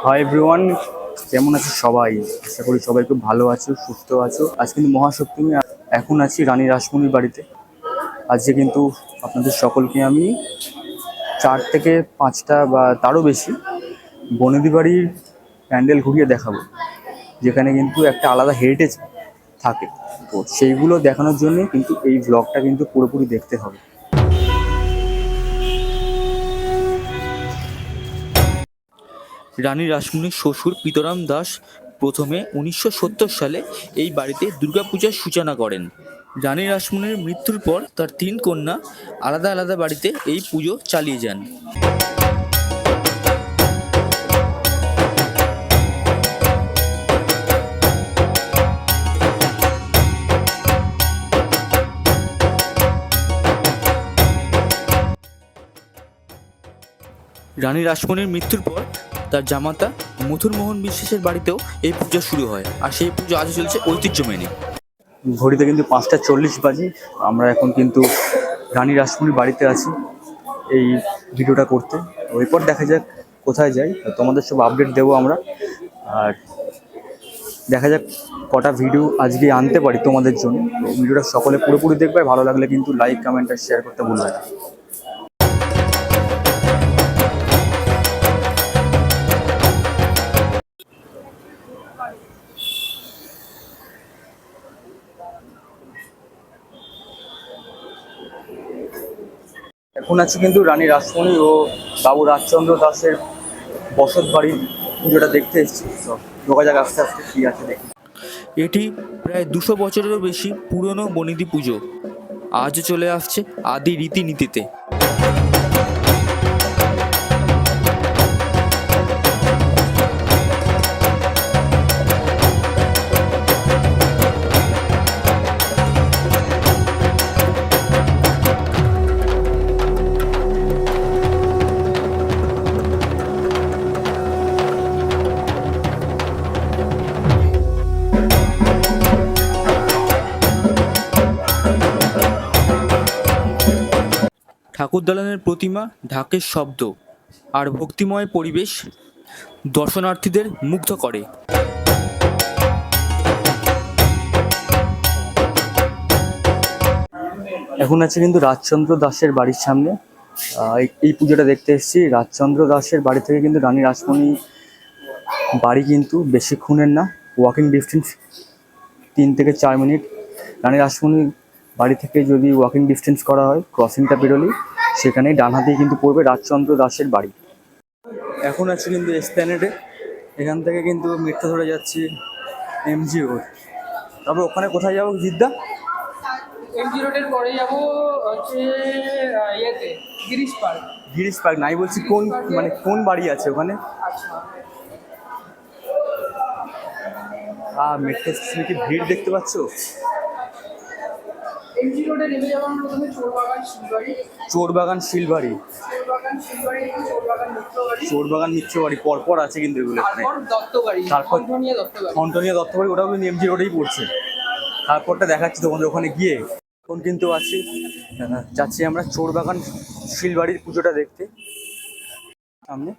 Hi everyone, কেমন আছো সবাই? আশা করি সবাই খুব ভালো আছো, সুস্থ আছো। আজ কিন্তু মহাসপ্তমী। এখন আছি রানী রাসমণির বাড়িতে। আজকে কিন্তু আপনাদের সকলকে আমি 4 থেকে 5টা বা তারও বেশি বনেদি বাড়ির প্যান্ডেল ঘুরিয়ে দেখাবো, যেখানে কিন্তু একটা আলাদা হেরিটেজ থাকে। তো সেইগুলো দেখানোর জন্য কিন্তু এই ব্লগটা কিন্তু পুরোপুরি দেখতে হবে। রানী রাসমণির শ্বশুর পিতরাম দাস প্রথমে 1970 সালে এই বাড়িতে দুর্গাপূজার সূচনা করেন। রানী রাসমণির মৃত্যুর পর তার 3 কন্যা আলাদা আলাদা বাড়িতে এই পুজো চালিয়ে যান। রানী রাসমণির মৃত্যুর পর তার জামাতা মথুর মোহন বিশ্বাসের বাড়িতেও এই পুজো শুরু হয়, আর সেই পুজো আজও চলছে ঐতিহ্য মেনে। ঘড়িতে কিন্তু 5টা 40 বাজে। আমরা এখন কিন্তু রানী রাসমণির বাড়িতে আছি এই ভিডিওটা করতে। এরপর দেখা যাক কোথায় যাই, তোমাদের সব আপডেট দেবো আমরা। আর দেখা যাক কটা ভিডিও আজকে আনতে পারি তোমাদের জন্য। ভিডিওটা সকলে পুরোপুরি দেখবে, ভালো লাগলে কিন্তু লাইক, কমেন্ট আর শেয়ার করতে ভুলবে না। এখন আছে কিন্তু রানী রাসমণি ও বাবু রাজচন্দ্র দাসের বসত বাড়ির পুজোটা দেখতে এসেছি। তো ঢোকা যাক আস্তে আস্তে, কি আছে দেখি। এটি প্রায় 200 বছরেরও বেশি পুরনো বনেদি পুজো, আজও চলে আসছে আদি রীতিনীতিতে। ঠাকুর দালানের প্রতিমা, ঢাকের শব্দ আর ভক্তিময় পরিবেশ দর্শনার্থীদের মুগ্ধ করে। এখন আছে কিন্তু রাজচন্দ্র দাসের বাড়ির সামনে। এই পুজোটা দেখতে এসেছি। রাজচন্দ্র দাসের বাড়ি থেকে কিন্তু রানী রাসমণি বাড়ি কিন্তু বেশিক্ষণের না, ওয়াকিং ডিস্টেন্স 3 থেকে 4 মিনিট। রানী রাসমণি বাড়ি থেকে যদি ওয়াকিং ডিস্টেন্স করা হয়, ক্রসিংটা বেরোলেই সেখানেই ডান হাতেই কিন্তু পড়বে রাজচন্দ্র দাসের বাড়ি। এখন আছে কিন্তু এসপ্ল্যানেডে। এখান থেকে কিন্তু মেট্রো ধরে যাচ্ছি এমজি রোড। তবে ওখানে কোথায় যাবো জিদ্দা? এমজি রোডের পরে যাবো হচ্ছে ইয়েতে গিরিশ পার্ক। গিরিশ পার্ক নাই বলছি, কোন মানে কোন বাড়ি আছে ওখানে? আচ্ছা, মেট্রো স্টেশনে কি ভিড় দেখতে পাচ্ছ? এমজি রোডে নেমে যাবো আমরা প্রথমে চোরবাগান শিলবাড়ি। চোরবাগান শিলবাড়ি, চোরবাগান শিলবাড়ি, চোরবাগান মিত্রবাড়ি, চোরবাগান মিত্রবাড়ি পরপর আছে কিন্তু এগুলো এখানে। তারপর দত্তবাড়ি, তারপর খন্ডনিয়া দত্তবাড়ি। খন্ডনিয়া দত্তবাড়ি, ওটাও কিন্তু এমজি রোডেই পড়ছে। তারপরটা দেখাচ্ছি তোমাদের ওখানে গিয়ে। এখন কিন্তু আছি, যাচ্ছি আমরা চোরবাগান শিলবাড়ির পুজোটা দেখতে। সামনে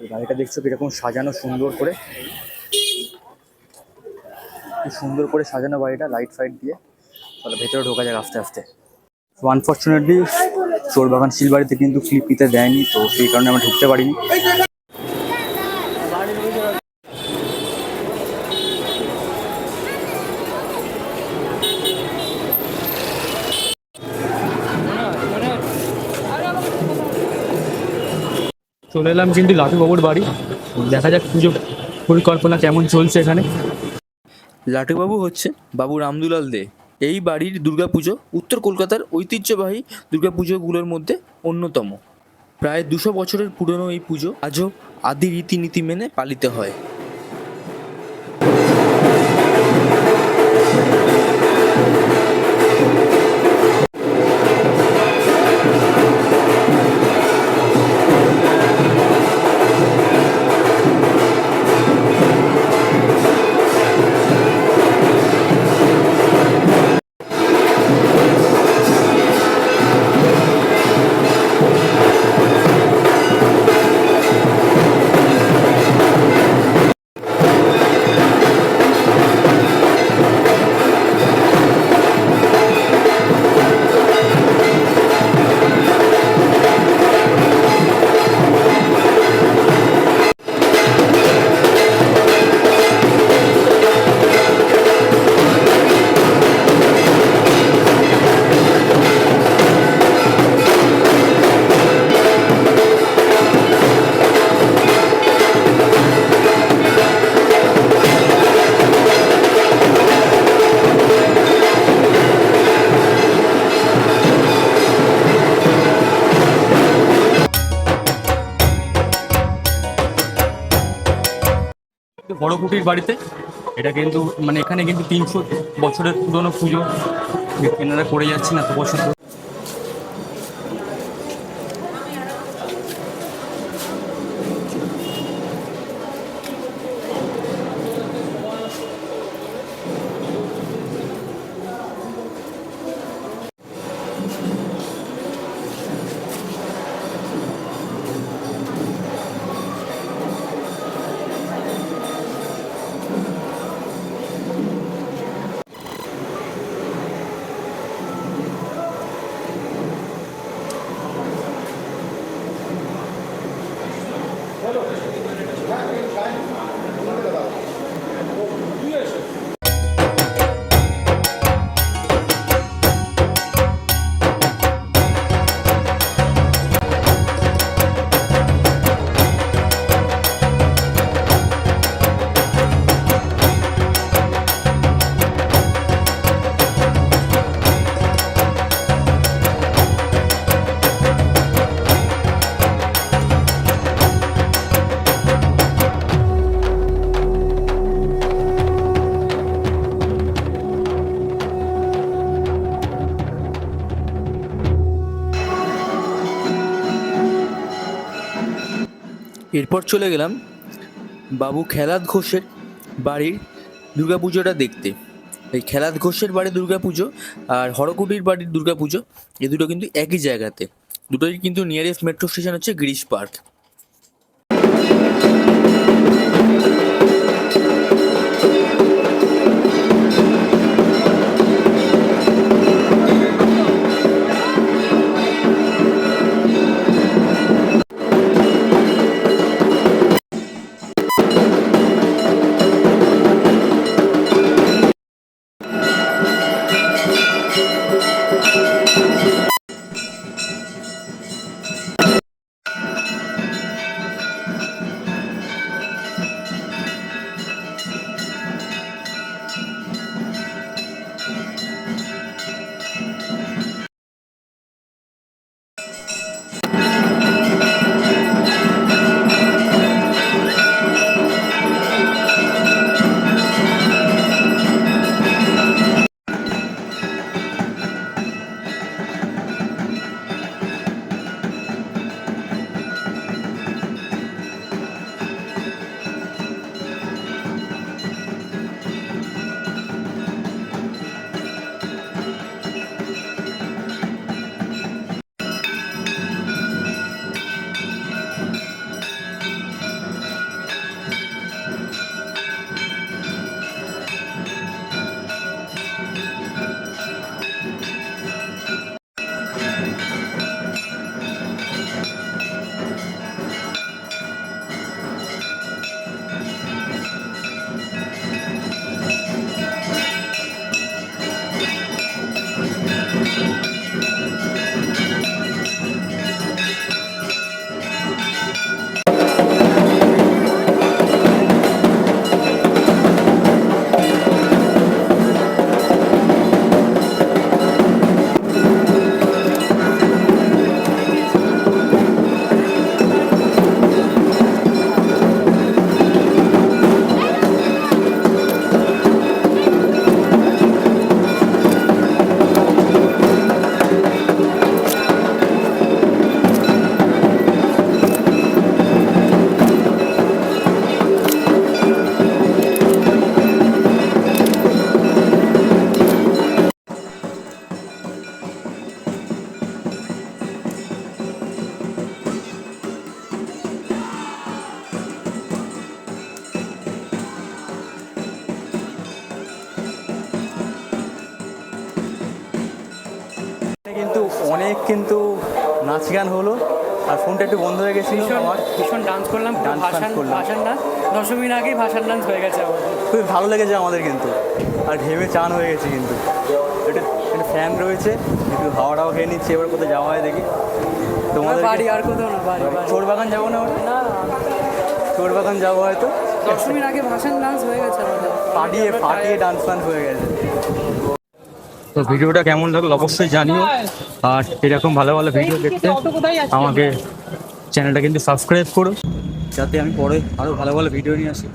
এই বাড়িটা দেখছো কিরকম সাজানো সুন্দর করে, কি সুন্দর করে সাজানো বাড়িটা লাইট ফাইট দিয়ে। তাহলে ভেতরে ঢোকা যাক আস্তে আস্তে। তো আনফর্চুনেটলি চোরবাগান শিলবাড়িতে কিন্তু ক্লিপ নিতে দেয়নি, তো সেই কারণে আমরা ঢুকতে পারিনি। চলে এলাম কিন্তু লাটুবাবুর বাড়ি। দেখা যাক পুজো পরিকল্পনা কেমন চলছে এখানে। লাটুবাবু হচ্ছে বাবু রামদুলাল দে। এই বাড়ির দুর্গাপুজো উত্তর কলকাতার ঐতিহ্যবাহী দুর্গাপুজোগুলোর মধ্যে অন্যতম। প্রায় 200 বছরের পুরনো এই পুজো আজও আদি রীতিনীতি মেনে পালিত হয়। বড়কুটির বাড়িতে। এটা কিন্তু মানে এখানে কিন্তু 300 বছরের পুরনো পুজো এনারা করে যাচ্ছেন এত বছর ধরে। এরপর চলে গেলাম বাবু খেলাদ ঘোষের বাড়ির দুর্গাপুজোটা দেখতে। এই খেলাদ ঘোষের বাড়ির দুর্গাপুজো আর হরকুটির বাড়ির দুর্গাপুজো এই দুটো কিন্তু একই জায়গাতে, দুটোই কিন্তু নিয়ারেস্ট মেট্রো স্টেশন হচ্ছে গিরিশ পার্ক। কিন্তু অনেক কিন্তু নাচ গান হলো, আর ফোনটা একটু বন্ধ হয়ে গেছিল আমার। ভীষণ ডান্স করলাম, Dance করলাম। ভাসান ডান্স 10 মিনিট আগেই ভাসান ডান্স হয়ে গেছে আমাদের। খুবই ভালো লেগেছে আমাদের কিন্তু, আর ঘেমে চান হয়ে গেছে কিন্তু। এটা একটা ফ্যান রয়েছে, একটু হাওয়া টাওয়া খেয়ে নিচ্ছি, এবার কোথাও যাওয়া হয় দেখি তোমাদের। বাড়ি আর কোথাও না, বাড়ি চোর বাগান যাবো না ওটা? না, চোর বাগান যাবো হয়তো। 10 মিনিট আগে ভাসান ডান্স হয়ে গেছে আমাদের, ফাটিয়ে ডান্স ফান্স হয়ে গেছে। তো ভিডিওটা কেমন লাগলো অবশ্যই জানিও, আর এরকম ভালো ভালো ভিডিও দেখতে আমাকে চ্যানেলটা কিন্তু সাবস্ক্রাইব করো, যাতে আমি পরে আরও ভালো ভালো ভিডিও নিয়ে আসি।